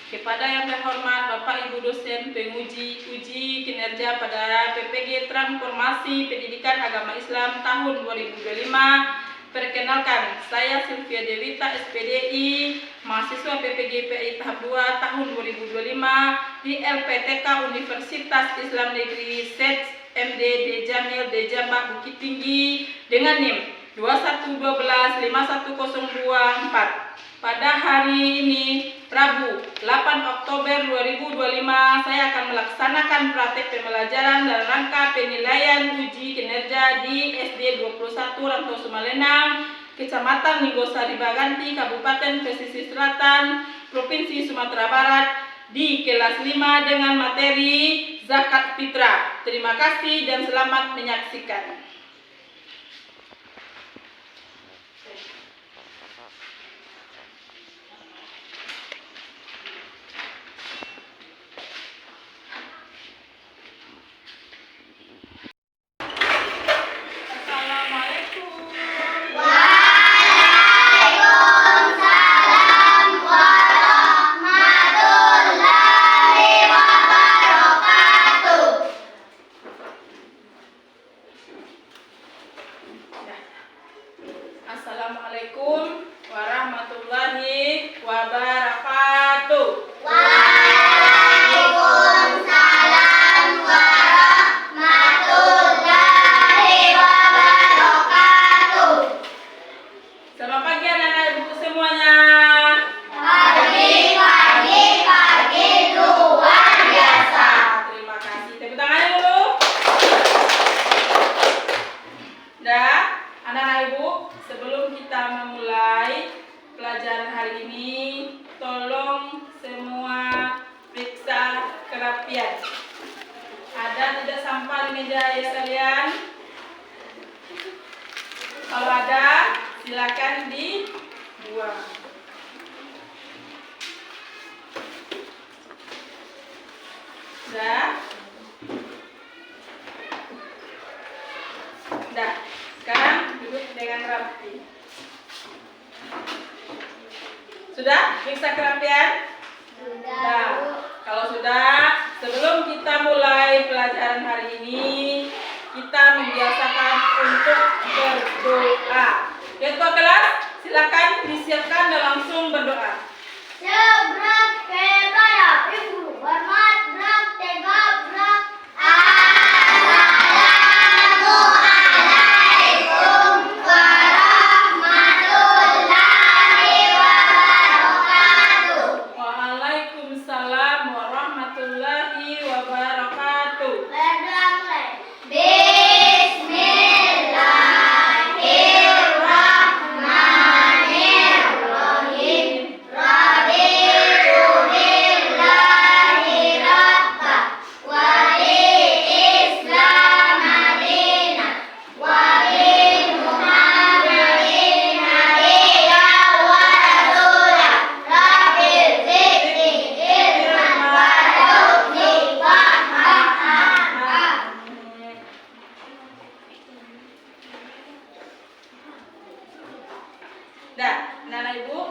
Kepada yang terhormat Bapak Ibu dosen penguji uji kinerja pada PPG Transformasi Pendidikan Agama Islam tahun 2025, perkenalkan, saya Sylvia Dewita SPDI, mahasiswa PPG PI tahap 2 tahun 2025 di LPTK Universitas Islam Negeri SETS MD Dejamil Dejambak Bukit Tinggi dengan NIM 2112510224. Pada hari ini, Rabu 8 Oktober 2025, saya akan melaksanakan praktek pembelajaran dalam rangka penilaian uji kinerja di SD 21 Rantau Sumalenang, Kecamatan Ninggosa Baganti, Kabupaten Pesisir Selatan, Provinsi Sumatera Barat, di kelas 5 dengan materi zakat fitrah. Terima kasih dan selamat menyaksikan. Assalamualaikum warahmatullahi wabarakatuh. Waalaikumsalam warahmatullahi wabarakatuh. Selamat pagi anak-anak ibu semuanya. Pagi luar biasa. Terima kasih. Tepuk tangannya dulu. Dah, anak-anak ibu, sebelum kita memulai pelajaran hari ini, tolong semua periksa kerapian. Ada tidak sampah di meja ya sekalian? Kalau ada, silakan dibuang. Sudah? Sudah. Sekarang duduk dengan rapi. Sudah? Periksa kerapian? Sudah. Kalau sudah, sebelum kita mulai pelajaran hari ini, kita membiasakan untuk berdoa. Ketua kelas, silakan disiapkan dan langsung berdoa. Sebrak kebaya ibu hormat brak tega brak. Assalamualaikum warahmatullahi wabarakatuh. Waalaikumsalam warahmatullahi wabarakatuh. Bismillahirrahmanirrahim. Raditu billahi rabba wa Islam madinah wa bi Muhammadin nabiyyan wa rasulah. Rabbil zidni ilman warzuqni fahman. Dah, anak ibu,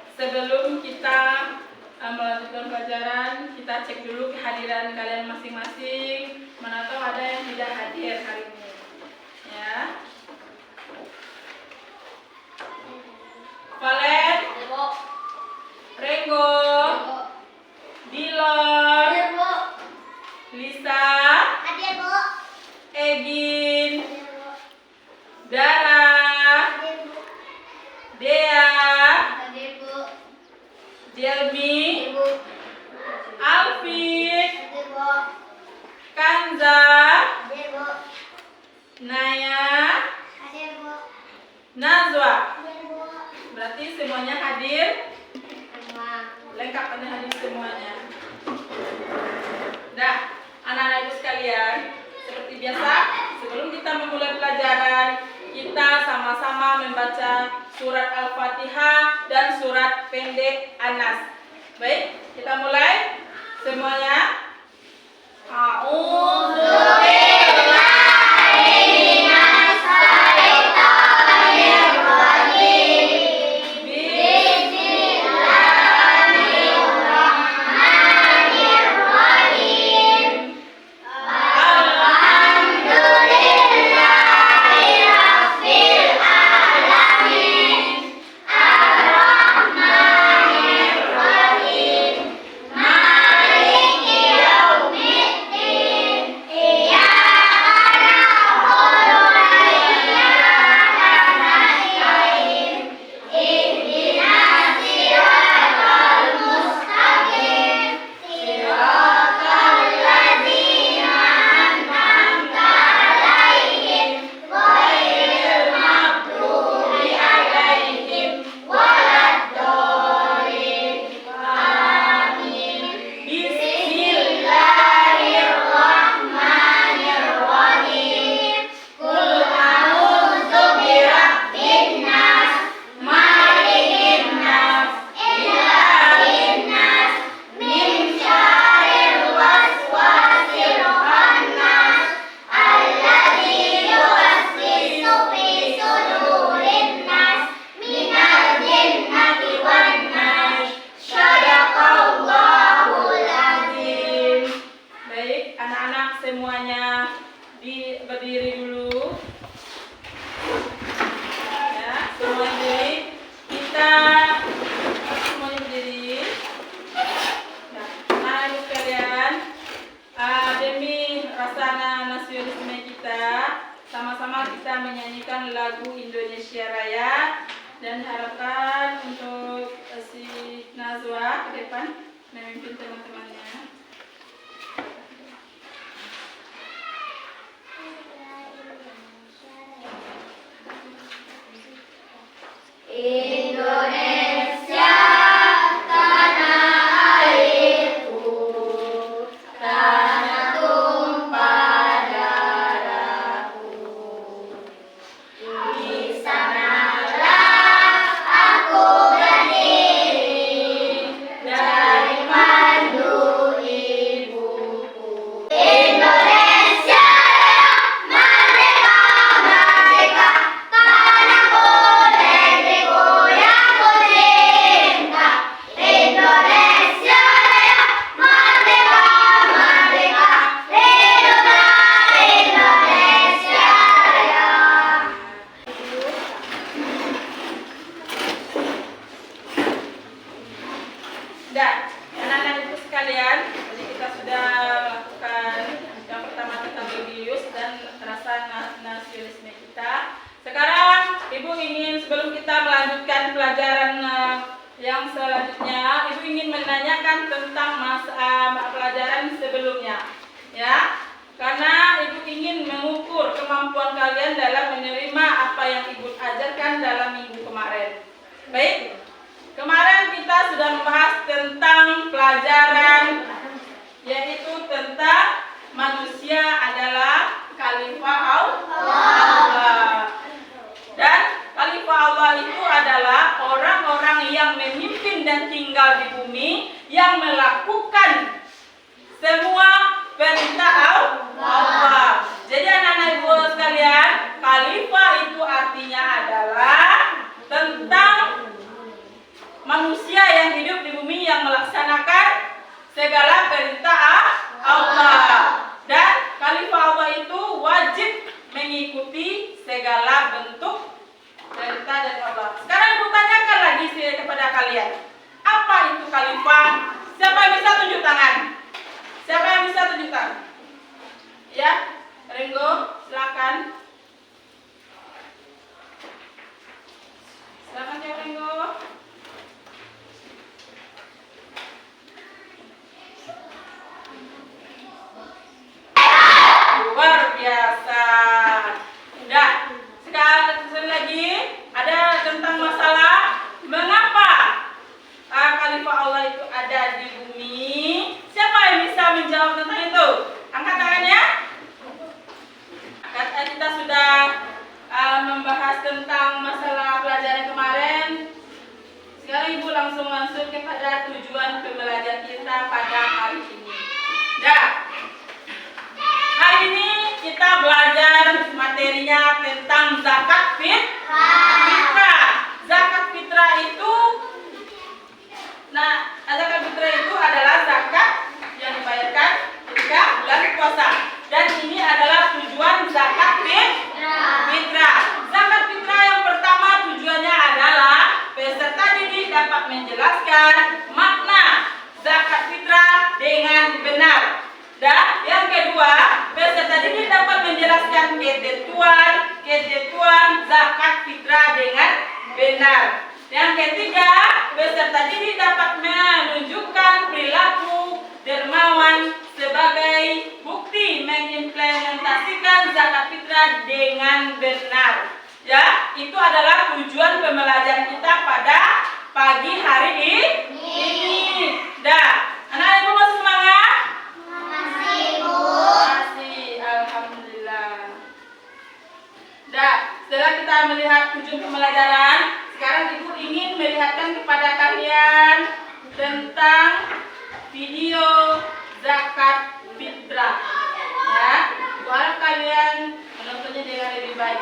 sebelum kita melanjutkan pelajaran, kita cek dulu kehadiran kalian masing-masing. Mana tahu ada yang tidak hadir hari ini. Ya. Valen, Renggo, Dilor, Lisa, Egin, Dara, Dea, Jelmi, Alfie, Kanza, Naya, Nazwa. Berarti semuanya hadir? Lengkap ada hadir semuanya. Nah, anak-anak ibu sekalian, seperti biasa, sebelum kita memulai pelajaran, kita sama-sama membaca surat Al-Fatihah dan surat pendek An-Nas. Baik, kita mulai semuanya. A'udzu billahi minas berdiri dulu. Ya, semua berdiri. Kita semuanya berdiri. Nah, ibu sekalian, demi rasa nasionalisme kita, sama-sama kita menyanyikan lagu Indonesia Raya dan harapkan untuk si Nazwa ke depan memimpin teman-temannya. Indonesia tanah airku, tanah tumpah darahku. Di sanalah aku berdiri dari mandu ibuku. Indonesia merdeka, merdeka, tanahku negeriku yang ku cinta. Indonesia merdeka, merdeka, hiduplah Indonesia Raya. Dan anak-anak ibu sekalian, jadi kita sudah melakukan yang pertama tentang religius dan rasa nasionalisme kita. Sekarang ibu ingin, sebelum kita melanjutkan pelajaran yang selanjutnya, ibu ingin menanyakan tentang pelajaran sebelumnya, ya. Karena ibu ingin mengukur kemampuan kalian dalam menerima apa yang ibu ajarkan dalam minggu kemarin. Baik. Kemarin kita sudah membahas tentang pelajaran, yaitu tentang manusia adalah khalifah Allah. Dan khalifah Allah itu adalah orang-orang yang memimpin dan tinggal di bumi, yang melakukan semua perintah Allah. Jadi anak-anak ibu sekalian, khalifah itu artinya adalah tentang manusia yang hidup di bumi yang melaksanakan segala perintah Allah. Dan khalifah Allah itu wajib mengikuti segala bentuk perintah dari Allah. Sekarang ibu tanyakan lagi kepada kalian, apa itu khalifah? Siapa yang bisa tunjuk tangan? Siapa yang bisa tunjuk tangan? Ya, Ringo, silakan. Silakan ya Ringo. Luar biasa. Udah. Sekali lagi ada tentang masalah mengapa khalifah Allah itu ada di bumi. Siapa yang bisa menjawab tentang itu? Angkat tangannya. Kita sudah membahas tentang masalah pelajaran kemarin. Sekarang ibu langsung masuk kepada tujuan pembelajaran kita pada hari ini. Dah. Hari ini kita belajar materinya tentang zakat fitrah. Zakat fitrah itu, zakat fitrah itu adalah zakat yang dibayarkan ketika bulan puasa. Dan ini adalah tujuan zakat fitrah. Zakat fitrah yang pertama tujuannya adalah peserta didik dapat menjelaskan makna zakat fitrah dengan benar. Dan yang kedua, peserta didik dapat menjelaskan ketentuan zakat fitrah dengan benar. Yang ketiga, peserta didik dapat menunjukkan perilaku dermawan sebagai bukti mengimplementasikan zakat fitrah dengan benar. Ya, itu adalah tujuan pembelajaran kita pada pagi hari ini. Dah, anak ibu masih semangat? Masih, alhamdulillah. Dah, setelah kita melihat tujuan pembelajaran, sekarang ibu ingin melihatkan kepada kalian tentang video zakat fitrah. Ya, harap kalian menontonnya dengan lebih baik.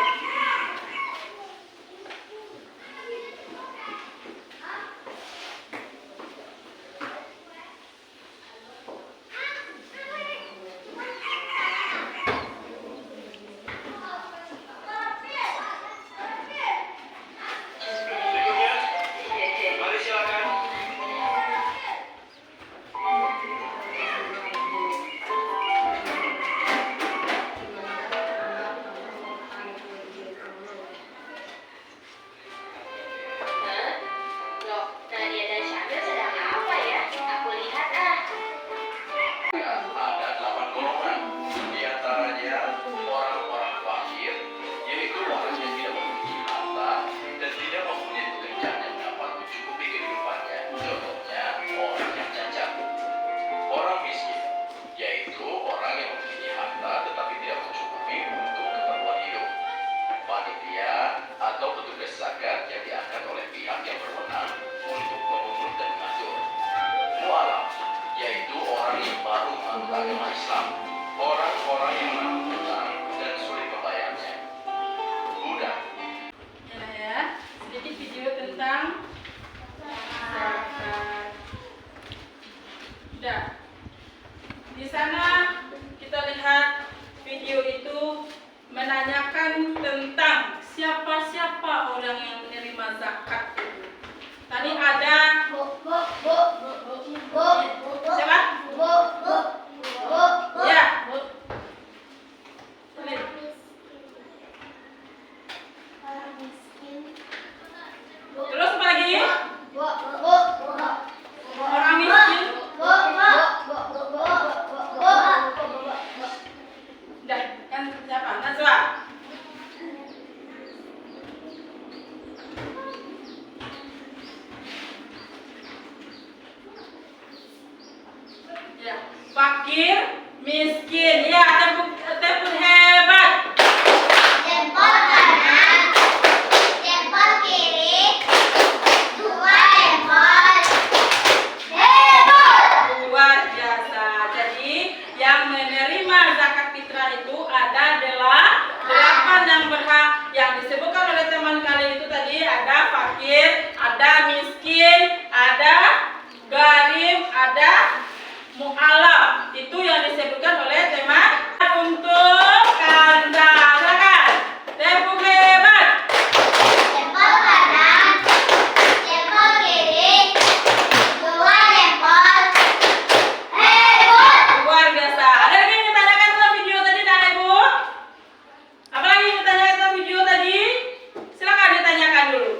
tentang siapa-siapa orang yang menerima zakat itu. Tadi ada siapa? Ya. Terus apa lagi? Orang miskin. Udah, kan siapa? Najwa. Ya, fakir, miskin. Ya, tepuk hebat. Jempol kanan, jempol kiri, dua jempol. Hebat! Luar biasa. Jadi yang menerima zakat fitrah itu ada adalah 8 yang berhak yang disebutkan oleh teman kalian itu tadi. Ada fakir, ada miskin, ada gharib, ada mu'alaf. Itu yang disebutkan oleh teman. Untuk Kanda, silakan. Tepuk hebat. Jempol kanan, jempol kiri, dua jempol. Hebat! Luar biasa. Ada lagi yang ditanyakan dalam video tadi, Anak Ibu? Apa lagi yang ditanyakan dalam video tadi? Silakan ditanyakan dulu.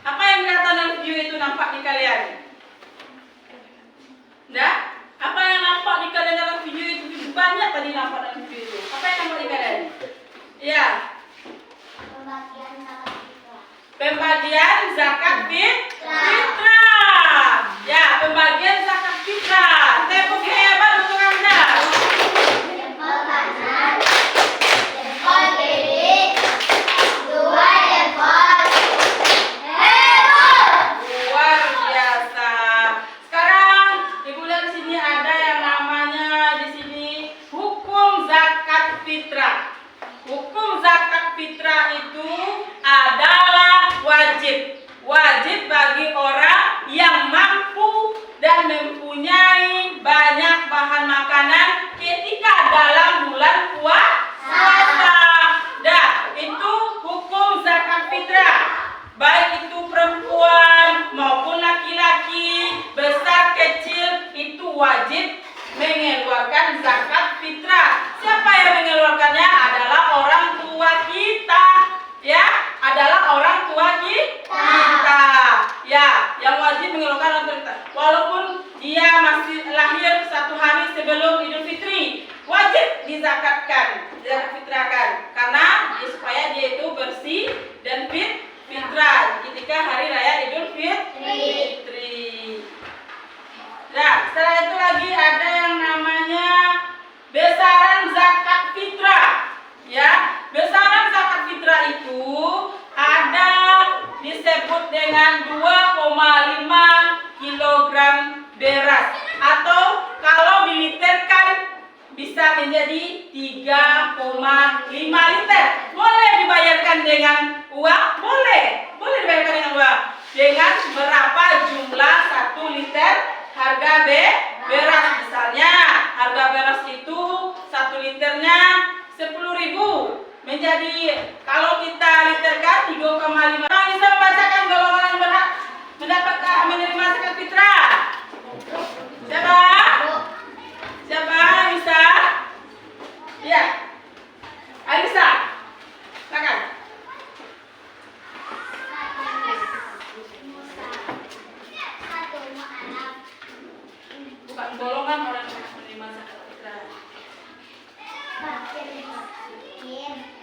Apa yang kelihatan dalam video itu nampak di kalian? Nah, apa yang nampak di kalian dalam video itu? Banyak tadi nampak dalam video itu. Apa yang nampak di kalian? Ya, Pembagian zakat fitrah. pembagian zakat fitrah. Ya, pembagian zakat fitrah. Tepuk hebat untuk Anda. Jempol kanan, jempol kiri, dua jempol. Hebat! Luar biasa. Sekarang Ibu lihat di sini ada yang namanya di sini hukum zakat fitrah. Hukum zakat fitrah itu adalah wajib. Wajib bagi orang yang mampu dan mempunyai banyak bahan makanan ketika dalam bulan puasa. Dah, itu hukum zakat fitrah. Baik itu perempuan maupun laki-laki, besar kecil, itu wajib mengeluarkan zakat fitrah. Siapa yang mengeluarkannya? Adalah orang tua kita. Ya, adalah orang tua kita. Ya, yang wajib mengeluarkan untuk kita. Walaupun dia masih lahir 1 hari sebelum Idul Fitri, wajib dizakatkan, zakat fitrahkan, karena supaya dia itu bersih dan fitrah ketika hari raya Idul Fitri. Nah, setelah itu lagi ada yang namanya besaran zakat fitrah. Ya, besaran zakat fitrah itu ada disebut dengan 2,5 kg beras, atau kalau diliterkan bisa menjadi 3,5 liter. Boleh dibayarkan dengan uang? Boleh dibayarkan dengan uang. Dengan berapa jumlah 1 liter harga beras? Misalnya harga beras itu 1 liternya 10.000, menjadi kalau kita literkan 3,5. Bisa membacakan golongan yang berhak mendapatkan menerima zakat fitrah? Siapa? Siapa yang bisa? Ya, Alisa, silakan. Bukan golongan orang yang menerima zakat fitrah. Fakir miskin.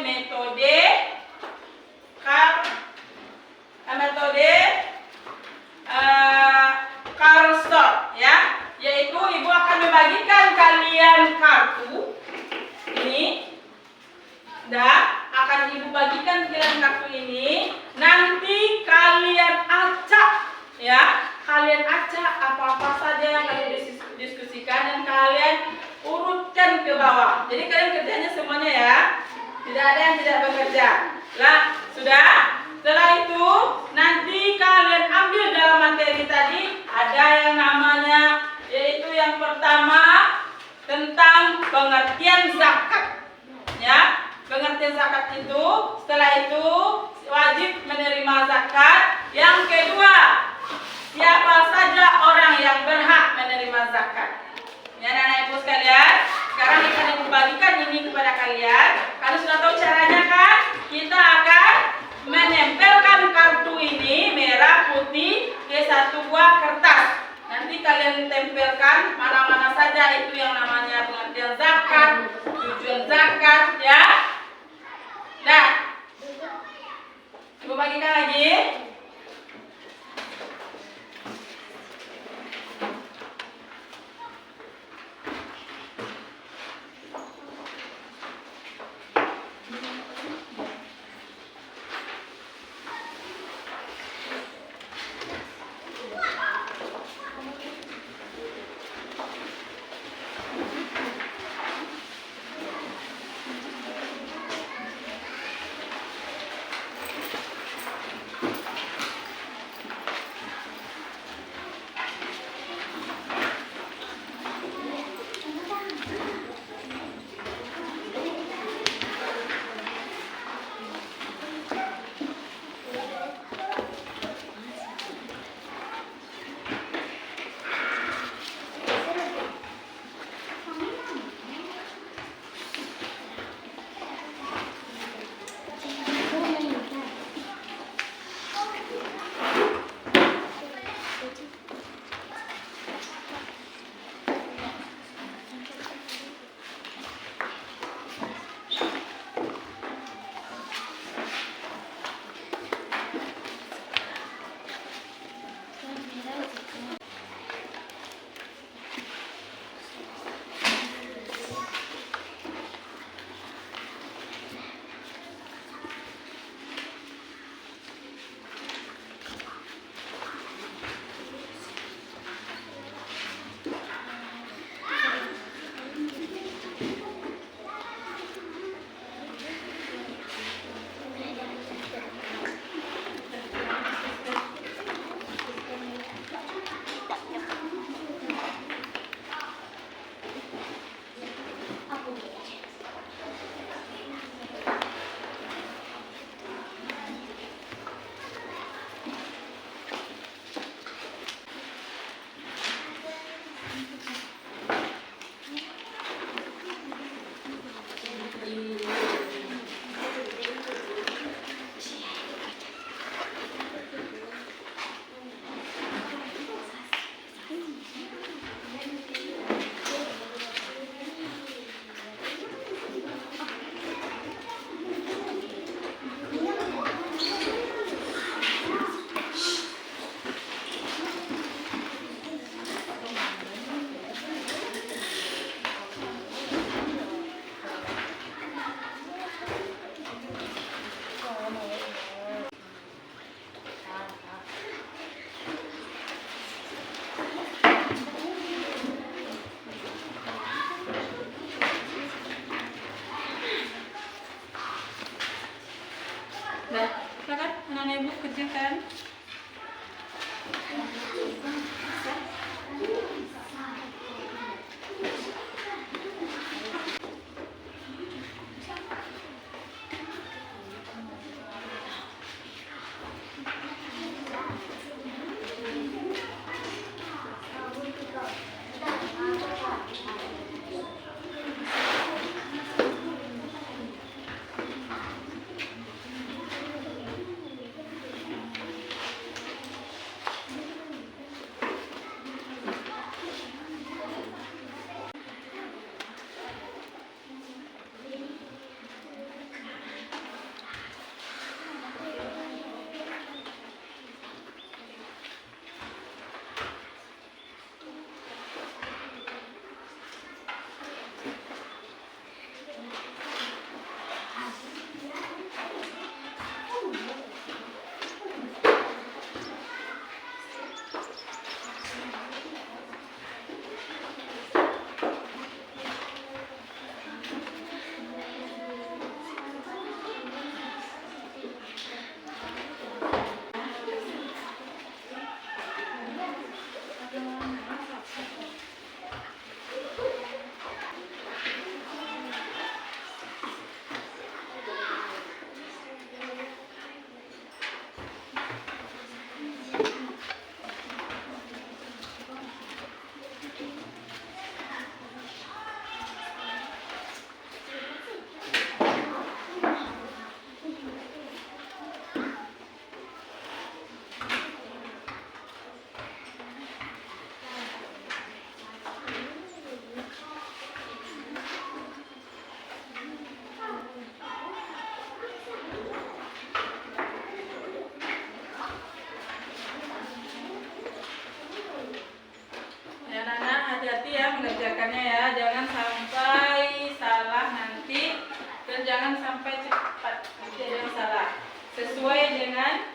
metode Karlstorff ya, yaitu ibu akan membagikan kalian kartu ini. Akan ibu bagikan kalian kartu ini. Nanti kalian acak ya, kalian acak apa-apa saja yang kalian diskusikan dan kalian urutkan ke bawah. Jadi kalian kerjanya semuanya ya, tidak ada yang tidak bekerja. Lah, sudah? Setelah itu nanti kalian ambil dalam materi tadi ada yang namanya, yaitu yang pertama tentang pengertian zakat ya. Pengertian zakat itu, setelah itu wajib menerima zakat. Yang kedua, siapa saja orang yang berhak menerima zakat. Ya, anak-anak ibu sekalian, sekarang akan ibu bagikan ini kepada kalian. Kalian sudah tahu caranya kan? Kita akan menempelkan kartu ini merah putih ke satu buah kertas. Nanti kalian tempelkan mana-mana saja itu yang namanya pengertian zakat, tujuan zakat ya. Nah, ibu bagikan lagi. Ibu kerjakan. sesuai dengan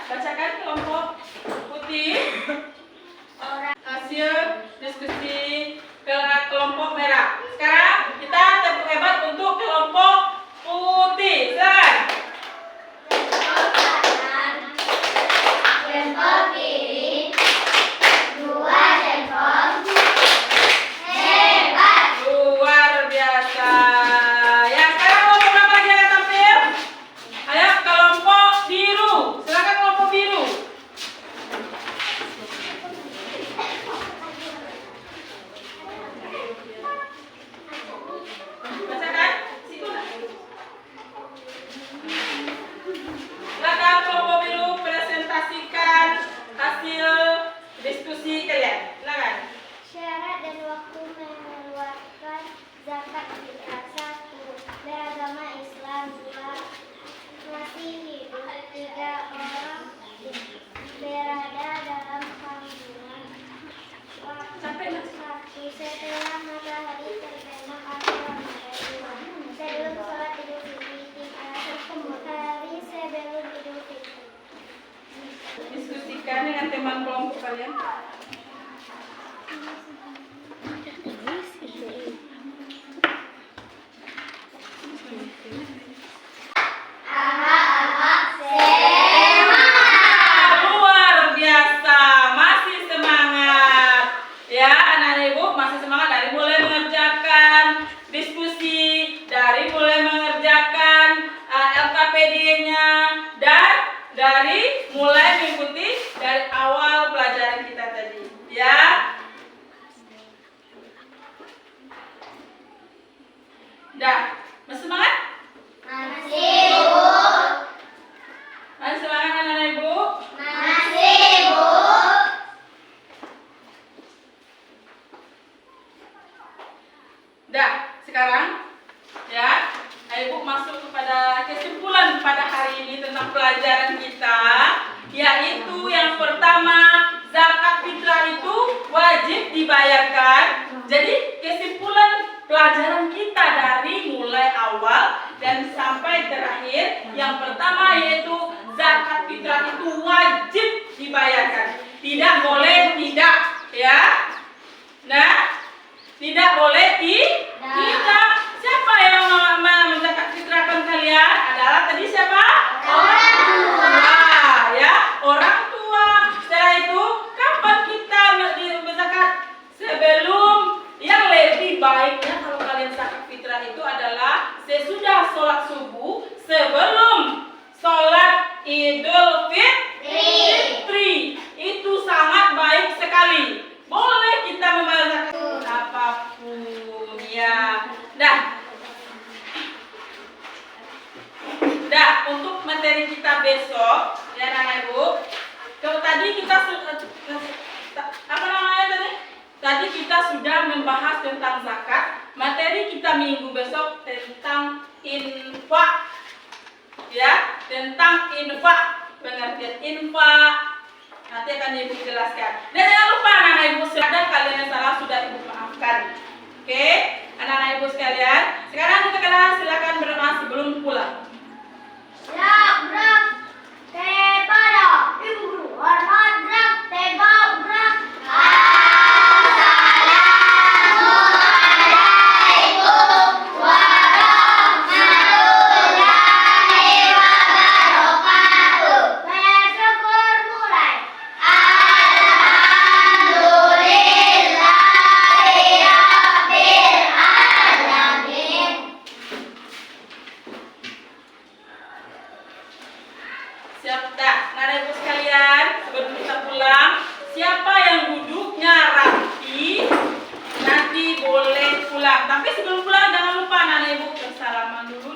bacakan kelompok putih hasil diskusi ke kelompok merah. Sekarang kita tepuk hebat untuk kelompok putih. Silakan. Jempol kiri, 2 jempol, hebat. Luar biasa. Ya, sekarang kelompok apa lagi yang tampil? Ayo kelompok biru. Silakan kelompok biru. Bacakan. Situ. Silakan kelompok biru presentasikan hasil diskusi kalian. Silakan. Syarat dan waktu mengeluarkan zakat fitrah 1. Beragama Islam 2. Masih hidup 3 orang berada dalam kandungan. Waktu 1. Setelah matahari terbenam atau Ramadan 2. Sebelum sholat Idul Fitri 3. Hari sebelum Idul Fitri. Diskusikan dengan teman kelompok kalian. Luar biasa, masih semangat. Ya, anak-anak ibu masih semangat dari mulai mengerjakan diskusi, dari mulai mengerjakan LKPD-nya, dan dari mulai mengikuti dari awal pelajaran kita tadi. Ya. Dah, masih semangat? Masih, Bu. Masih semangat anak-anak ibu? Masih, Bu. Dah, sekarang ya, ibu masuk kepada kesimpulan pada hari ini tentang pelajaran kita, yaitu yang pertama, zakat fitrah itu wajib dibayarkan. Jadi kesimpulan pelajaran kita dari mulai awal dan sampai terakhir, yang pertama yaitu zakat fitrah itu wajib dibayarkan. Tidak boleh tidak, ya. Nah, tidak boleh tidak. Siapa yang menzakat fitrahkan kalian? Adalah tadi siapa? Orang tua, ya. Idul Fitri. Itu sangat baik sekali. Boleh kita membahasakan apapun ya. Dah, untuk materi kita besok ya anak ibu. Kalau tadi kita Tadi kita sudah membahas tentang zakat. Materi kita minggu besok tentang infak. Ya, tentang infak. Pengertian infak. Nanti akan ibu jelaskan. Dan jangan lupa anak-anak ibu, ada kalian yang salah sudah ibu maafkan. Oke, anak-anak ibu sekalian. Sekarang kita silakan berdoa sebelum pulang. Gerak kepada ibu guru. Hormat gerak tegak. Assalamualaikum warahmatullahi wabarakatuh. Bersyukur mulai. Alhamdulillahirabbil alamin. Siap dah, anak ibu sekalian, sebelum kita pulang, siapa yang duduknya rapi, nanti boleh pulang. Tapi sebelum pulang jangan lupa anak ibu bersalaman dulu